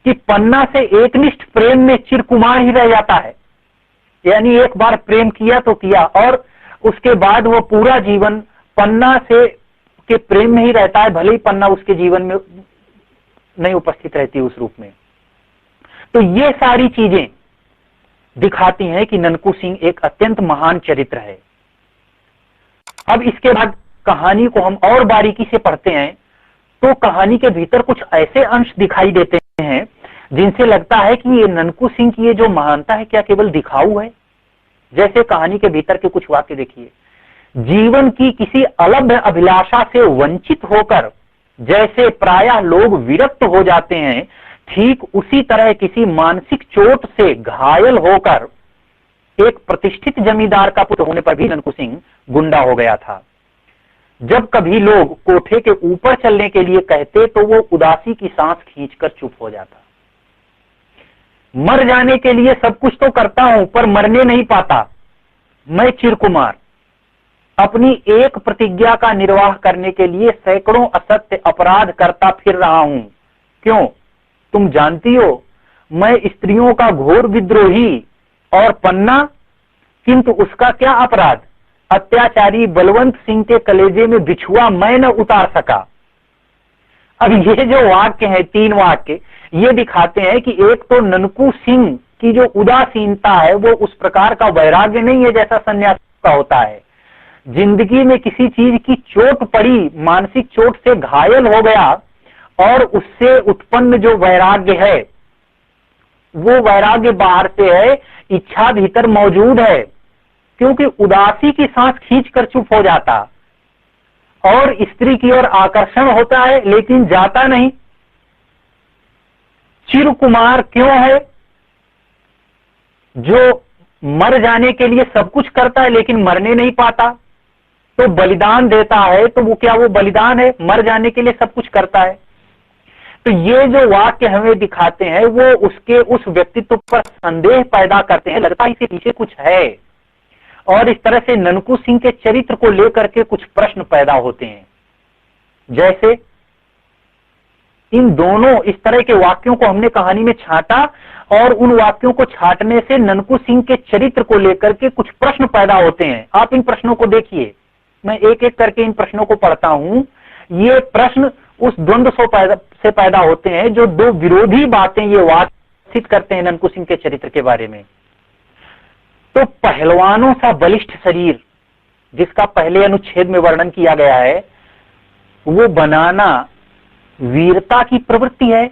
कि पन्ना से एकनिष्ठ प्रेम में चिरकुमार ही रह जाता है, यानी एक बार प्रेम किया तो किया और उसके बाद वो पूरा जीवन पन्ना से के प्रेम में ही रहता है, भले ही पन्ना उसके जीवन में नहीं उपस्थित रहती उस रूप में। तो ये सारी चीजें दिखाती हैं कि ननकू सिंह एक अत्यंत महान चरित्र है। अब इसके बाद कहानी को हम और बारीकी से पढ़ते हैं तो कहानी के भीतर कुछ ऐसे अंश दिखाई देते हैं जिनसे लगता है कि ये ननकू सिंह की ये जो महानता है क्या केवल दिखाऊ है। जैसे कहानी के भीतर के कुछ वाक्य देखिए, जीवन की किसी अलभ्य अभिलाषा से वंचित होकर जैसे प्रायः लोग विरक्त हो जाते हैं, ठीक उसी तरह किसी मानसिक चोट से घायल होकर एक प्रतिष्ठित जमींदार का पुत्र होने पर भी ननकू सिंह गुंडा हो गया था। जब कभी लोग कोठे के ऊपर चलने के लिए कहते तो वो उदासी की सांस खींचकर चुप हो जाता। मर जाने के लिए सब कुछ तो करता हूं पर मरने नहीं पाता। मैं चिरकुमार अपनी एक प्रतिज्ञा का निर्वाह करने के लिए सैकड़ों असत्य अपराध करता फिर रहा हूं। क्यों? तुम जानती हो मैं स्त्रियों का घोर विद्रोही और पन्ना, किंतु उसका क्या अपराध? अत्याचारी बलवंत सिंह के कलेजे में बिछुआ मैं न उतार सका। अब ये जो वाक्य है, 3 वाक्य, ये दिखाते हैं कि एक तो ननकू सिंह की जो उदासीनता है वो उस प्रकार का वैराग्य नहीं है जैसा सन्यासी का होता है। जिंदगी में किसी चीज की चोट पड़ी, मानसिक चोट से घायल हो गया और उससे उत्पन्न जो वैराग्य है वो वैराग्य बाहर से है, इच्छा भीतर मौजूद है। क्योंकि उदासी की सांस खींचकर चुप हो जाता और स्त्री की ओर आकर्षण होता है लेकिन जाता नहीं। चिरकुमार क्यों है? जो मर जाने के लिए सब कुछ करता है लेकिन मरने नहीं पाता, तो बलिदान देता है तो वो क्या वो बलिदान है? मर जाने के लिए सब कुछ करता है। तो ये जो वाक्य हमें दिखाते हैं वो उसके उस व्यक्तित्व पर संदेह पैदा करते हैं, लगता है इसके पीछे कुछ है। और इस तरह से ननकू सिंह के चरित्र को लेकर के कुछ प्रश्न पैदा होते हैं। जैसे इन दोनों इस तरह के वाक्यों को हमने कहानी में छांटा और उन वाक्यों को छांटने से ननकू सिंह के चरित्र को लेकर के कुछ प्रश्न पैदा होते हैं। आप इन प्रश्नों को देखिए, मैं एक एक करके इन प्रश्नों को पढ़ता हूं। ये प्रश्न उस द्वंद्व से पैदा होते हैं जो दो विरोधी बातें ये वाचित करते हैं ननकू सिंह के चरित्र के बारे में। तो पहलवानों सा बलिष्ठ शरीर, जिसका पहले अनुच्छेद में वर्णन किया गया है, वो बनाना वीरता की प्रवृत्ति है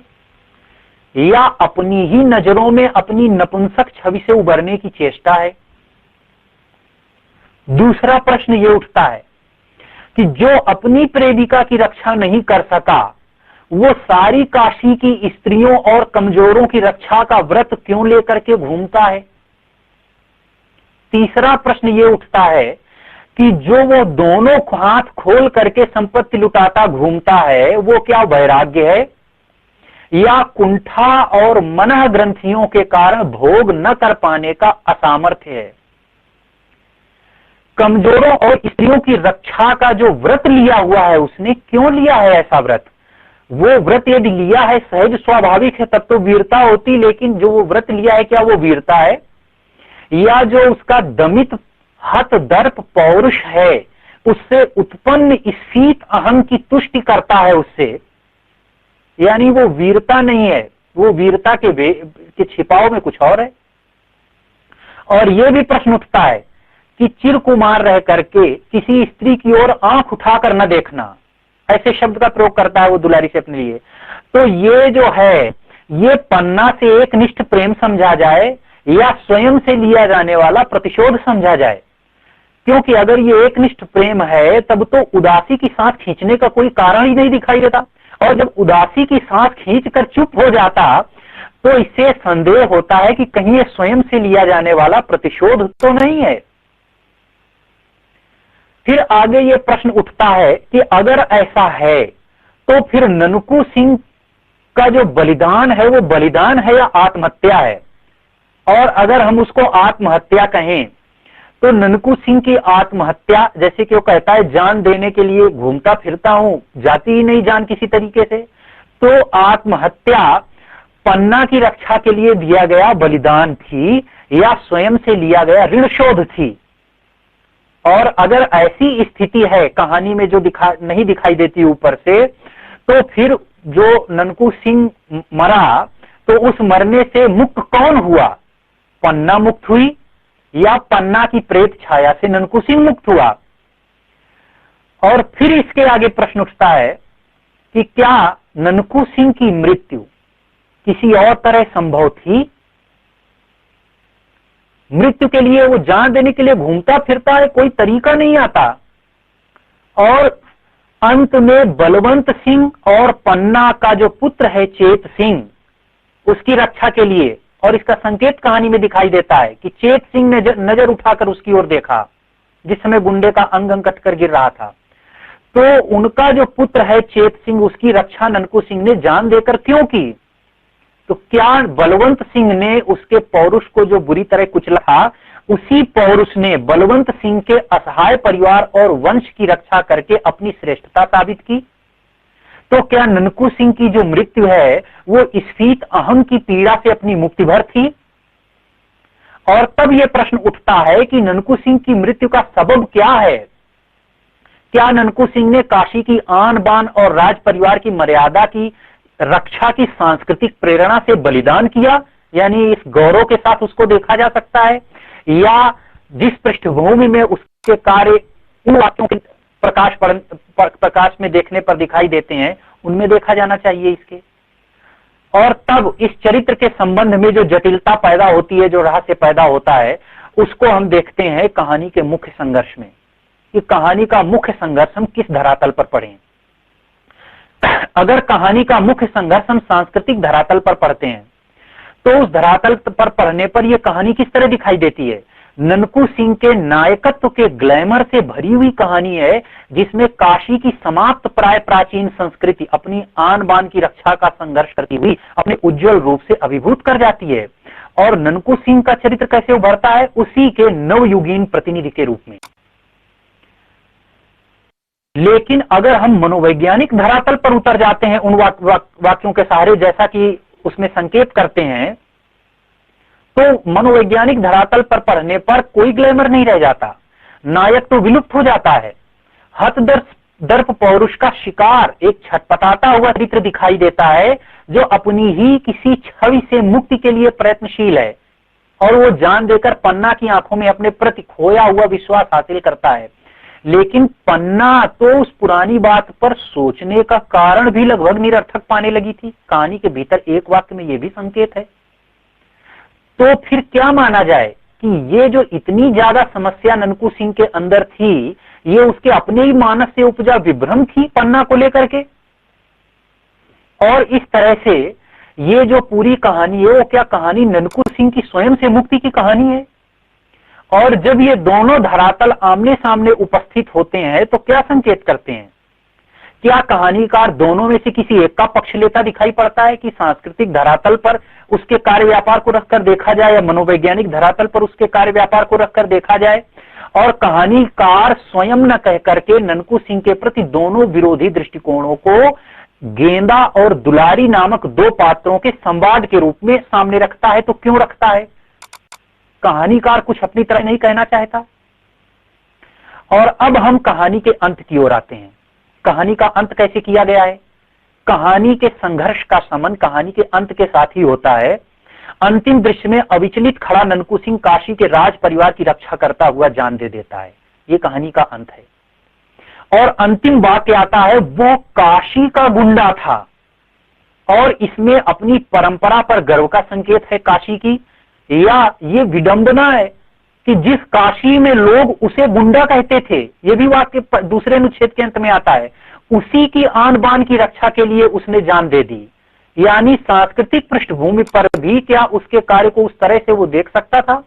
या अपनी ही नजरों में अपनी नपुंसक छवि से उबरने की चेष्टा है? दूसरा प्रश्न ये उठता है कि जो अपनी प्रेमिका की रक्षा नहीं कर सका, वो सारी काशी की स्त्रियों और कमजोरों की रक्षा का व्रत क्यों लेकर के घूमता है? तीसरा प्रश्न ये उठता है कि जो वो दोनों हाथ खोल करके संपत्ति लुटाता घूमता है, वो क्या वैराग्य है या कुंठा और मनः ग्रंथियों के कारण भोग न कर पाने का असामर्थ्य है? कमजोरों और स्त्रियों की रक्षा का जो व्रत लिया हुआ है, उसने क्यों लिया है ऐसा व्रत? वो व्रत यदि लिया है सहज स्वाभाविक है, तब तो वीरता होती, लेकिन जो वो व्रत लिया है, क्या वो वीरता है? या जो उसका दमित हत दर्प पौरुष है, उससे उत्पन्न स्फीत अहं की तुष्टि करता है उससे, यानी वो वीरता नहीं है, वो वीरता के छिपाव में कुछ और है। और ये भी प्रश्न उठता है कि चिरकुमार रह करके किसी स्त्री की ओर आंख उठाकर न देखना, ऐसे शब्द का प्रयोग करता है वो दुलारी से अपने लिए। तो ये जो है, ये पन्ना से एक निष्ठ प्रेम समझा जाए या स्वयं से लिया जाने वाला प्रतिशोध समझा जाए? क्योंकि अगर ये एकनिष्ठ प्रेम है, तब तो उदासी की सांस खींचने का कोई कारण ही नहीं दिखाई देता। और जब उदासी की सांस खींचकर चुप हो जाता, तो इससे संदेह होता है कि कहीं ये स्वयं से लिया जाने वाला प्रतिशोध तो नहीं है। फिर आगे ये प्रश्न उठता है कि अगर ऐसा है, तो फिर ननकू सिंह का जो बलिदान है, वो बलिदान है या आत्महत्या है? और अगर हम उसको आत्महत्या कहें, तो ननकू सिंह की आत्महत्या, जैसे कि वो कहता है जान देने के लिए घूमता फिरता हूं, जाती ही नहीं जान किसी तरीके से, तो आत्महत्या पन्ना की रक्षा के लिए दिया गया बलिदान थी या स्वयं से लिया गया ऋण शोध थी? और अगर ऐसी स्थिति है कहानी में जो नहीं दिखाई देती ऊपर से, तो फिर जो ननकू सिंह मरा, तो उस मरने से मुक्त कौन हुआ? पन्ना मुक्त हुई या पन्ना की प्रेत छाया से ननकू सिंह मुक्त हुआ? और फिर इसके आगे प्रश्न उठता है कि क्या ननकू सिंह की मृत्यु किसी और तरह संभव थी? मृत्यु के लिए वो जान देने के लिए घूमता फिरता है, कोई तरीका नहीं आता। और अंत में बलवंत सिंह और पन्ना का जो पुत्र है चेत सिंह, उसकी रक्षा के लिए, और इसका संकेत कहानी में दिखाई देता है कि चेत सिंह ने नजर उठाकर उसकी ओर देखा जिस समय गुंडे का अंग अंग कटकर गिर रहा था। तो उनका जो पुत्र है चेत सिंह, उसकी रक्षा ननकू सिंह ने जान देकर क्यों की? तो क्या बलवंत सिंह ने उसके पौरुष को जो बुरी तरह कुचला, उसी पौरुष ने बलवंत सिंह के असहाय परिवार और वंश की रक्षा करके अपनी श्रेष्ठता साबित की? तो क्या ननकू सिंह की जो मृत्यु है, वो स्फीत अहं की पीड़ा से अपनी मुक्ति भर थी? और तब यह प्रश्न उठता है कि ननकू सिंह की मृत्यु का सबब क्या है? क्या ननकू सिंह ने काशी की आन बान और राज परिवार की मर्यादा की रक्षा की सांस्कृतिक प्रेरणा से बलिदान किया, यानी इस गौरव के साथ उसको देखा जा सकता है? या जिस पृष्ठभूमि में उसके कार्य उन वाक्यों के प्रकाश में देखने पर दिखाई देते हैं, उनमें देखा जाना चाहिए इसके? और तब इस चरित्र के संबंध में जो जटिलता पैदा होती है, जो रहस्य पैदा होता है, उसको हम देखते हैं कहानी के मुख्य संघर्ष में। कि कहानी का मुख्य संघर्ष हम किस धरातल पर पढ़ें? अगर कहानी का मुख्य संघर्ष हम सांस्कृतिक धरातल पर पढ़ते हैं, तो उस धरातल पर पढ़ने पर यह कहानी किस तरह दिखाई देती है? ननकू सिंह के नायकत्व के ग्लैमर से भरी हुई कहानी है, जिसमें काशी की समाप्त प्राय प्राचीन संस्कृति अपनी आन बान की रक्षा का संघर्ष करती हुई अपने उज्जवल रूप से अभिभूत कर जाती है। और ननकू सिंह का चरित्र कैसे उभरता है? उसी के नवयुगीन प्रतिनिधि के रूप में। लेकिन अगर हम मनोवैज्ञानिक धरातल पर उतर जाते हैं उन वाक्यों के सहारे, जैसा कि उसमें संकेत करते हैं, तो मनोवैज्ञानिक धरातल पर पढ़ने पर कोई ग्लैमर नहीं रह जाता। नायक तो विलुप्त हो जाता है। हतदर्प पौरुष का शिकार एक छटपटाता हुआ चरित्र दिखाई देता है, जो अपनी ही किसी छवि से मुक्ति के लिए प्रयत्नशील है, और वो जान देकर पन्ना की आंखों में अपने प्रति खोया हुआ विश्वास हासिल करता है। लेकिन पन्ना तो उस पुरानी बात पर सोचने का कारण भी लगभग निरर्थक पाने लगी थी। कहानी के भीतर एक वाक्य में यह भी संकेत है। तो फिर क्या माना जाए कि ये जो इतनी ज्यादा समस्या ननकू सिंह के अंदर थी, ये उसके अपने ही मानस से उपजा विभ्रम थी पन्ना को लेकर के? और इस तरह से ये जो पूरी कहानी है, वो क्या कहानी ननकू सिंह की स्वयं से मुक्ति की कहानी है? और जब ये दोनों धरातल आमने सामने उपस्थित होते हैं तो क्या संकेत करते हैं? क्या कहानीकार दोनों में से किसी एक का पक्ष लेता दिखाई पड़ता है कि सांस्कृतिक धरातल पर उसके कार्य व्यापार को रखकर देखा जाए, या मनोवैज्ञानिक धरातल पर उसके कार्य व्यापार को रखकर देखा जाए? और कहानीकार स्वयं न कह करके ननकू सिंह के प्रति दोनों विरोधी दृष्टिकोणों को गेंदा और दुलारी नामक दो पात्रों के संवाद के रूप में सामने रखता है। तो क्यों रखता है? कहानीकार कुछ अपनी तरह नहीं कहना चाहता। और अब हम कहानी के अंत की ओर आते हैं। कहानी का अंत कैसे किया गया है? कहानी के संघर्ष का संबंध कहानी के अंत के साथ ही होता है। अंतिम दृश्य में अविचलित खड़ा ननकू सिंह काशी के राज परिवार की रक्षा करता हुआ जान दे देता है। ये कहानी का अंत है। और अंतिम वाक्य आता है, वो काशी का गुंडा था। और इसमें अपनी परंपरा पर गर्व का संकेत है काशी की, या ये विडंबना है कि जिस काशी में लोग उसे गुंडा कहते थे, ये भी वाक्य दूसरे अनुच्छेद के अंत में आता है, उसी की आन बान की रक्षा के लिए उसने जान दे दी। यानी सांस्कृतिक पृष्ठभूमि पर भी क्या उसके कार्य को उस तरह से वो देख सकता था?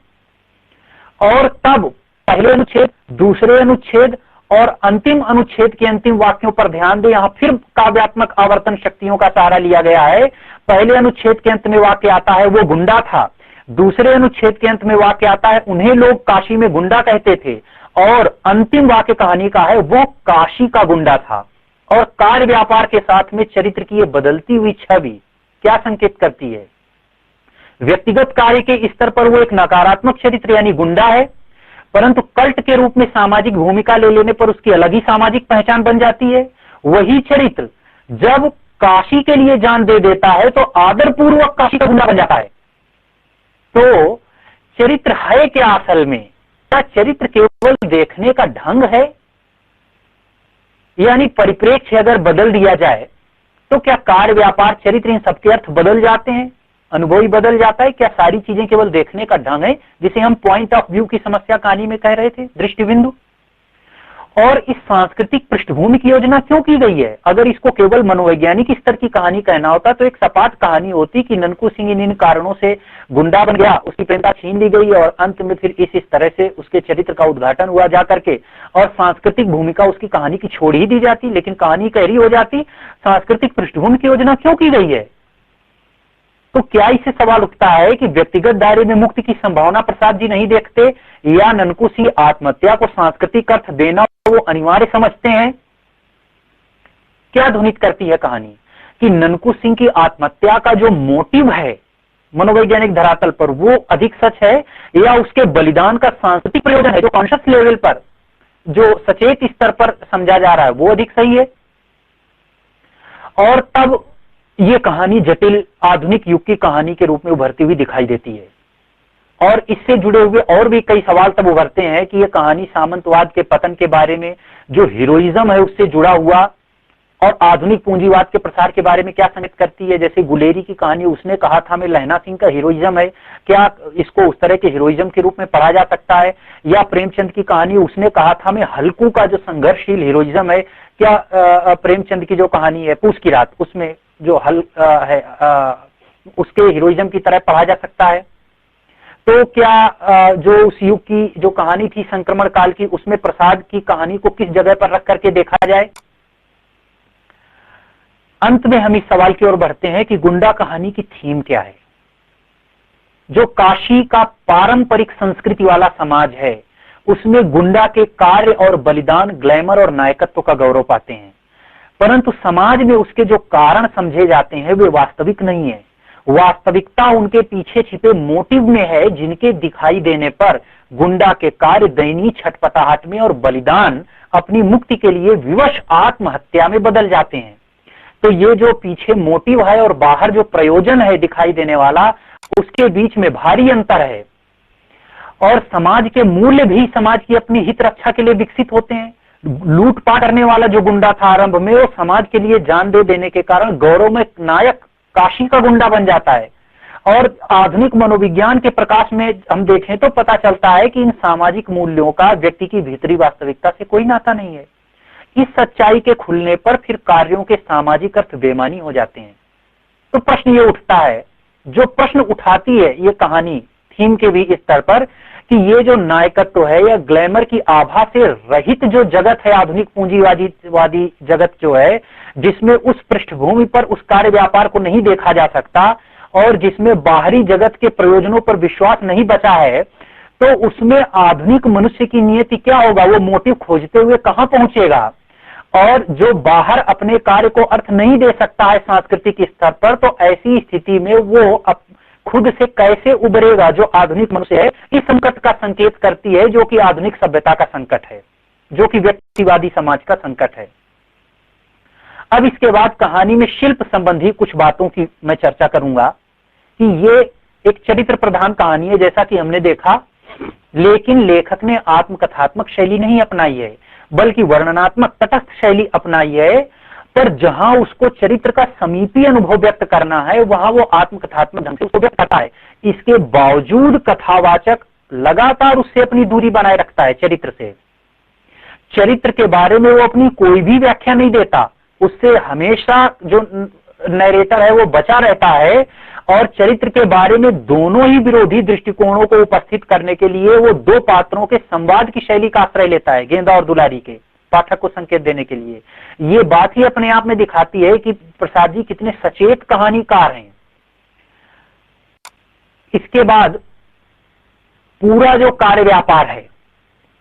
और तब पहले अनुच्छेद, दूसरे अनुच्छेद और अंतिम अनुच्छेद के अंतिम वाक्यों पर ध्यान दें। यहां फिर काव्यात्मक आवर्तन शक्तियों का सहारा लिया गया है। पहले अनुच्छेद के अंत में वाक्य आता है, वो गुंडा था। दूसरे अनुच्छेद के अंत में वाक्य आता है, उन्हें लोग काशी में गुंडा कहते थे। और अंतिम वाक्य कहानी का है, वो काशी का गुंडा था। और कार्य व्यापार के साथ में चरित्र की ये बदलती हुई छवि क्या संकेत करती है? व्यक्तिगत कार्य के स्तर पर वो एक नकारात्मक चरित्र यानी गुंडा है, परंतु कल्ट के रूप में सामाजिक भूमिका ले लेने पर उसकी अलग ही सामाजिक पहचान बन जाती है। वही चरित्र जब काशी के लिए जान दे देता है तो आदरपूर्वक काशी का गुंडा बन जाता है। तो चरित्र है क्या असल में? क्या चरित्र केवल देखने का ढंग है? यानी परिप्रेक्ष्य अगर बदल दिया जाए तो क्या कार्य व्यापार चरित्र इन सबके अर्थ बदल जाते हैं? अनुभव ही बदल जाता है? क्या सारी चीजें केवल देखने का ढंग है, जिसे हम पॉइंट ऑफ व्यू की समस्या कहानी में कह रहे थे, दृष्टि बिंदु? और इस सांस्कृतिक पृष्ठभूमि की योजना क्यों की गई है? अगर इसको केवल मनोवैज्ञानिक स्तर की कहानी कहना होता तो एक सपाट कहानी होती कि ननकू सिंह इन कारणों से गुंडा बन गया, उसकी प्रेमता छीन ली गई और अंत में फिर इस तरह से उसके चरित्र का उद्घाटन हुआ जा करके, और सांस्कृतिक भूमिका उसकी कहानी की छोड़ ही दी जाती, लेकिन कहानी गहरी हो जाती। सांस्कृतिक पृष्ठभूमि की योजना क्यों की गई है? तो क्या इससे सवाल उठता है कि व्यक्तिगत दायरे में मुक्ति की संभावना प्रसाद जी नहीं देखते, या ननकू सिंह आत्महत्या को सांस्कृतिक अर्थ देना वो अनिवार्य समझते हैं? क्या ध्वनित करती है कहानी कि ननकू सिंह की आत्महत्या का जो मोटिव है मनोवैज्ञानिक धरातल पर वो अधिक सच है, या उसके बलिदान का सांस्कृतिक प्रयोजन है जो कॉन्शियस लेवल पर, जो सचेत स्तर पर समझा जा रहा है, वो अधिक सही है? और तब ये कहानी जटिल आधुनिक युग की कहानी के रूप में उभरती हुई दिखाई देती है। और इससे जुड़े हुए और भी कई सवाल तब उभरते हैं कि यह कहानी सामंतवाद के पतन के बारे में, जो हीरोइज्म है उससे जुड़ा हुआ, और आधुनिक पूंजीवाद के प्रसार के बारे में क्या संकेत करती है? जैसे गुलेरी की कहानी, उसने कहा था मैं लहना सिंह का हीरोइज्म है, क्या इसको उस तरह के हीरोइज्म के रूप में पढ़ा जा सकता है? या प्रेमचंद की कहानी, उसने कहा था मैं हल्कू का जो संघर्षशील हीरोइज्म है, क्या प्रेमचंद की जो कहानी है पूस की रात, उसमें जो हल है उसके हीरोइज्म की तरह पढ़ा जा सकता है? तो क्या जो उस युग की जो कहानी थी संक्रमण काल की, उसमें प्रसाद की कहानी को किस जगह पर रख करके देखा जाए? अंत में हम इस सवाल की ओर बढ़ते हैं कि गुंडा कहानी की थीम क्या है? जो काशी का पारंपरिक संस्कृति वाला समाज है, उसमें गुंडा के कार्य और बलिदान, ग्लैमर और नायकत्व का गौरव पाते हैं, परंतु समाज में उसके जो कारण समझे जाते हैं वे वास्तविक नहीं है। वास्तविकता उनके पीछे छिपे मोटिव में है, जिनके दिखाई देने पर गुंडा के कार्य दयनीय छटपटाहट में और बलिदान अपनी मुक्ति के लिए विवश आत्महत्या में बदल जाते हैं। तो ये जो पीछे मोटिव है और बाहर जो प्रयोजन है दिखाई देने वाला, उसके बीच में भारी अंतर है। और समाज के मूल्य भी समाज की अपनी हित रक्षा के लिए विकसित होते हैं। लूटपाट करने वाला जो गुंडा था आरंभ में, वो समाज के लिए जान दे देने के कारण गौरवमय नायक काशी का गुंडा बन जाता है। और आधुनिक मनोविज्ञान के प्रकाश में हम देखें तो पता चलता है कि इन सामाजिक मूल्यों का व्यक्ति की भीतरी वास्तविकता से कोई नाता नहीं है। इस सच्चाई के खुलने पर फिर कार्यों के सामाजिक अर्थ बेमानी हो जाते हैं। तो प्रश्न ये उठता है, जो प्रश्न उठाती है ये कहानी थीम के भी स्तर पर, कि ये जो नायकत्व है या ग्लैमर की आभा से रहित जो जगत है, आधुनिक पूंजीवादी जगत जो है, जिसमें उस पृष्ठभूमि पर उस कार्य व्यापार को नहीं देखा जा सकता और जिसमें बाहरी जगत के प्रयोजनों पर विश्वास नहीं बचा है, तो उसमें आधुनिक मनुष्य की नियति क्या होगा? वो मोटिव खोजते हुए कहां पहुंचेगा? और जो बाहर अपने कार्य को अर्थ नहीं दे सकता है सांस्कृतिक स्तर पर, तो ऐसी स्थिति में वो खुद से कैसे उबरेगा? जो आधुनिक मनुष्य है, इस संकट का संकेत करती है, जो कि आधुनिक सभ्यता का संकट है, जो कि व्यक्तिवादी समाज का संकट है। अब इसके बाद कहानी में शिल्प संबंधी कुछ बातों की मैं चर्चा करूंगा कि ये एक चरित्र प्रधान कहानी है जैसा कि हमने देखा, लेकिन लेखक ने आत्मकथात्मक शैली नहीं अपनाई है, बल्कि वर्णनात्मक तटस्थ शैली अपनाई है। पर जहां उसको चरित्र का समीपी अनुभव व्यक्त करना है, वहां वो आत्मकथात्मक ढंग से उसको व्यक्त करता है। इसके बावजूद कथावाचक लगातार उससे अपनी दूरी बनाए रखता है चरित्र से। चरित्र के बारे में वो अपनी कोई भी व्याख्या नहीं देता, उससे हमेशा जो नरेटर है वो बचा रहता है। और चरित्र के बारे में दोनों ही विरोधी दृष्टिकोणों को उपस्थित करने के लिए वो दो पात्रों के संवाद की शैली का आश्रय लेता है, गेंदा और दुलारी के, पाठक को संकेत देने के लिए। ये बात ही अपने आप में दिखाती है कि प्रसाद जी कितने सचेत कहानीकार हैं। इसके बाद पूरा जो कार्य व्यापार है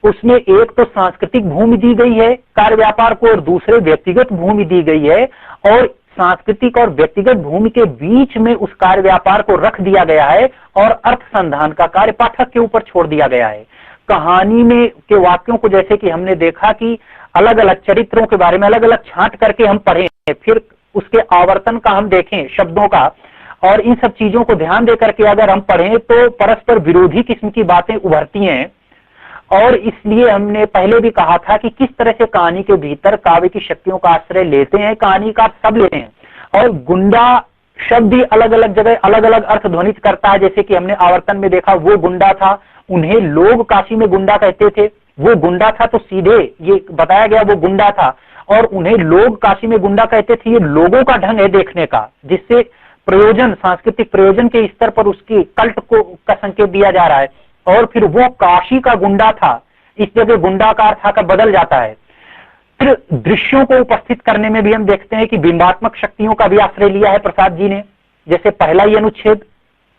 उसमें एक तो सांस्कृतिक भूमि दी गई है कार्य व्यापार को, और दूसरे व्यक्तिगत भूमि दी गई है। और सांस्कृतिक और व्यक्तिगत भूमि के बीच में उस कार्य व्यापार को रख दिया गया है और अर्थ संधान का कार्य पाठक के ऊपर छोड़ दिया गया है। कहानी में के वाक्यों को, जैसे कि हमने देखा कि अलग अलग चरित्रों के बारे में अलग अलग छांट करके हम पढ़ें, फिर उसके आवर्तन का हम देखें शब्दों का, और इन सब चीजों को ध्यान देकर के अगर हम पढ़ें तो परस्पर विरोधी किस्म की बातें उभरती हैं। और इसलिए हमने पहले भी कहा था कि किस तरह से कहानी के भीतर काव्य की शक्तियों का आश्रय लेते हैं, कहानीकार सब लेते हैं। और गुंडा शब्द भी अलग अलग जगह अलग अलग अर्थ ध्वनित करता है। जैसे कि हमने आवर्तन में देखा, वो गुंडा था, उन्हें लोग काशी में गुंडा कहते थे। वो गुंडा था तो सीधे ये बताया गया वो गुंडा था, और उन्हें लोग काशी में गुंडा कहते थे। ये लोगों का ढंग है देखने का, जिससे प्रयोजन, सांस्कृतिक प्रयोजन के स्तर पर उसकी कल्ट को का संकेत दिया जा रहा है। और फिर वो काशी का गुंडा था, इस जगह गुंडा का अर्थ आकर बदल जाता है। फिर दृश्यों को उपस्थित करने में भी हम देखते हैं कि बिंबात्मक शक्तियों का भी आश्रय लिया है प्रसाद जी ने। जैसे पहला ही अनुच्छेद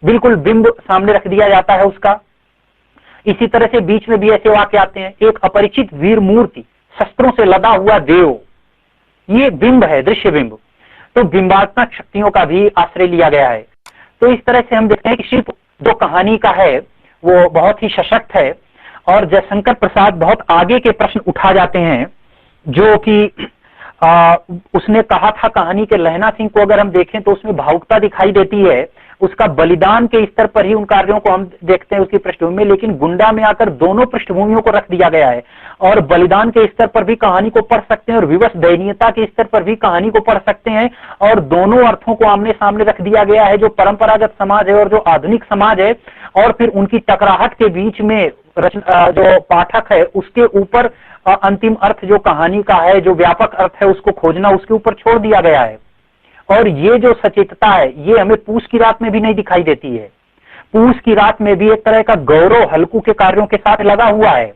बिल्कुल बिंब सामने रख दिया जाता है उसका। इसी तरह से बीच में भी ऐसे वाक्य आते हैं, एक अपरिचित वीर मूर्ति, शस्त्रों से लदा हुआ देव, ये बिंब है, दृश्य बिंब। तो बिंबात्मक शक्तियों का भी आश्रय लिया गया है। तो इस तरह से हम देखते हैं कि शिल्प जो कहानी का है वो बहुत ही सशक्त है। और जयशंकर प्रसाद बहुत आगे के प्रश्न उठा जाते हैं, जो कि उसने कहा था कहानी के लहना सिंह को अगर हम देखें तो उसमें भावुकता दिखाई देती है, उसका बलिदान के स्तर पर ही उन कार्यों को हम देखते हैं उसकी पृष्ठभूमि में। लेकिन गुंडा में आकर दोनों पृष्ठभूमियों को रख दिया गया है, और बलिदान के स्तर पर भी कहानी को पढ़ सकते हैं और विवश दयनीयता के स्तर पर भी कहानी को पढ़ सकते हैं। और दोनों अर्थों को आमने सामने रख दिया गया है, जो परंपरागत समाज है और जो आधुनिक समाज है। और फिर उनकी टकराहट के बीच में जो पाठक है उसके ऊपर अंतिम अर्थ जो कहानी का है, जो व्यापक अर्थ है, उसको खोजना उसके ऊपर छोड़ दिया गया है। और ये जो सचेतता है ये हमें पूस की रात में भी नहीं दिखाई देती है। पूस की रात में भी एक तरह का गौरव हल्कू के कार्यों के साथ लगा हुआ है,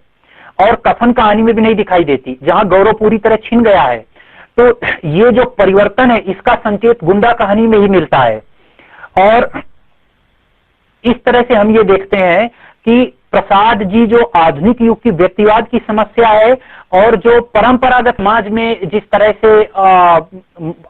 और कफन कहानी में भी नहीं दिखाई देती, जहां गौरव पूरी तरह छिन गया है। तो ये जो परिवर्तन है इसका संकेत गुंडा कहानी में ही मिलता है। और इस तरह से हम ये देखते हैं कि प्रसाद जी जो आधुनिक युग की व्यक्तिवाद की समस्या है और जो परंपरागत समाज में जिस तरह से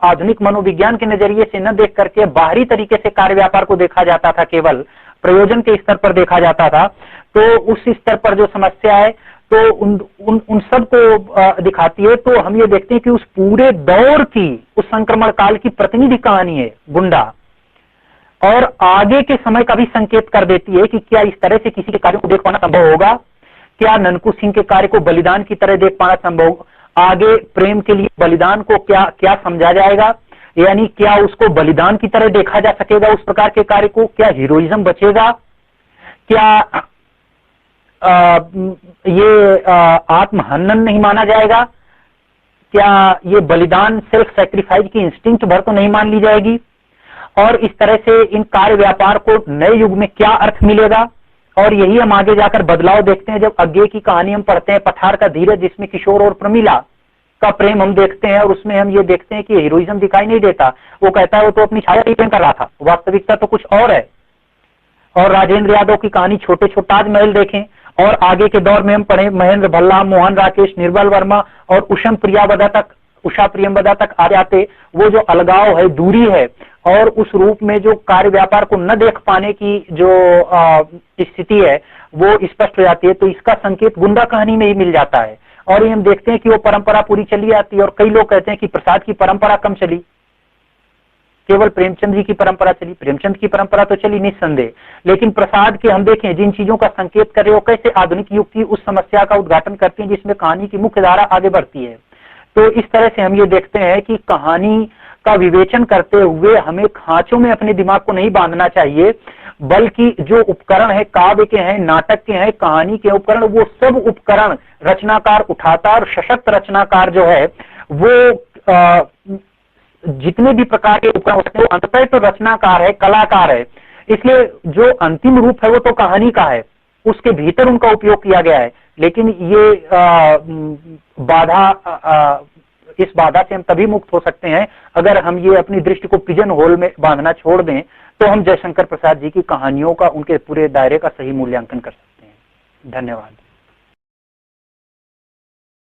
आधुनिक मनोविज्ञान के नजरिए से न देख करके बाहरी तरीके से कार्य व्यापार को देखा जाता था, केवल प्रयोजन के स्तर पर देखा जाता था, तो उस स्तर पर जो समस्या है तो उन सब को दिखाती है। तो हम ये देखते हैं कि उस पूरे दौर की, उस संक्रमण काल की प्रतिनिधि कहानी है गुंडा, और आगे के समय का भी संकेत कर देती है कि क्या इस तरह से किसी के कार्य को देख पाना संभव होगा, क्या ननकू सिंह के कार्य को बलिदान की तरह देख पाना संभव, आगे प्रेम के लिए बलिदान को क्या क्या समझा जाएगा, यानी क्या उसको बलिदान की तरह देखा जा सकेगा उस प्रकार के कार्य को, क्या हीरोइज्म बचेगा, क्या ये आत्महनन नहीं माना जाएगा, क्या ये बलिदान सेल्फ सैक्रिफाइस की इंस्टिंक्ट भर तो नहीं मान ली जाएगी, और इस तरह से इन कार्य व्यापार को नए युग में क्या अर्थ मिलेगा। और यही हम आगे जाकर बदलाव देखते हैं जब अज्ञे की कहानी हम पढ़ते हैं, पठार का धीरज, जिसमें किशोर और प्रमीला का प्रेम हम देखते हैं, और उसमें हम ये देखते हैं कि हीरोइज्म दिखाई नहीं देता। वो कहता है वो तो अपनी छाया ही प्रेम कर रहा था, वास्तविकता तो कुछ और है। और राजेंद्र यादव की कहानी छोटे छोटे ताजमहल देखें, और आगे के दौर में हम पढ़े महेंद्र भल्ला, मोहन राकेश, निर्बल वर्मा और उषा प्रियंवदा तक आ जाते, वो जो अलगाव है, दूरी है, और उस रूप में जो कार्य व्यापार को न देख पाने की जो स्थिति है वो स्पष्ट हो जाती है। तो इसका संकेत गुंडा कहानी में ही मिल जाता है, और ये हम देखते हैं कि वो परंपरा पूरी चली आती है। और कई लोग कहते हैं कि प्रसाद की परंपरा कम चली, केवल प्रेमचंद जी की परंपरा चली। प्रेमचंद की परंपरा तो चली निस्संदेह, लेकिन प्रसाद के हम देखें जिन चीजों का संकेत कर रहे हो, कैसे आधुनिक युग की उस समस्या का उद्घाटन करती है जिसमें कहानी की मुख्य धारा आगे बढ़ती है। तो इस तरह से हम ये देखते हैं कि कहानी का विवेचन करते हुए हमें खांचों में अपने दिमाग को नहीं बांधना चाहिए, बल्कि जो उपकरण है, काव्य के हैं, नाटक के हैं, कहानी के उपकरण, वो सब उपकरण रचनाकार उठाता, और सशक्त रचनाकार जो है वो जितने भी प्रकार के उपकरण होते हैं वो अंततः तो रचनाकार है, कलाकार है। इसलिए जो अंतिम रूप है वो तो कहानी का है, उसके भीतर उनका उपयोग किया गया है। लेकिन ये इस बाधा से हम तभी मुक्त हो सकते हैं अगर हम ये अपनी दृष्टि को पिजन होल में बांधना छोड़ दें, तो हम जयशंकर प्रसाद जी की कहानियों का, उनके पूरे दायरे का सही मूल्यांकन कर सकते हैं। धन्यवाद।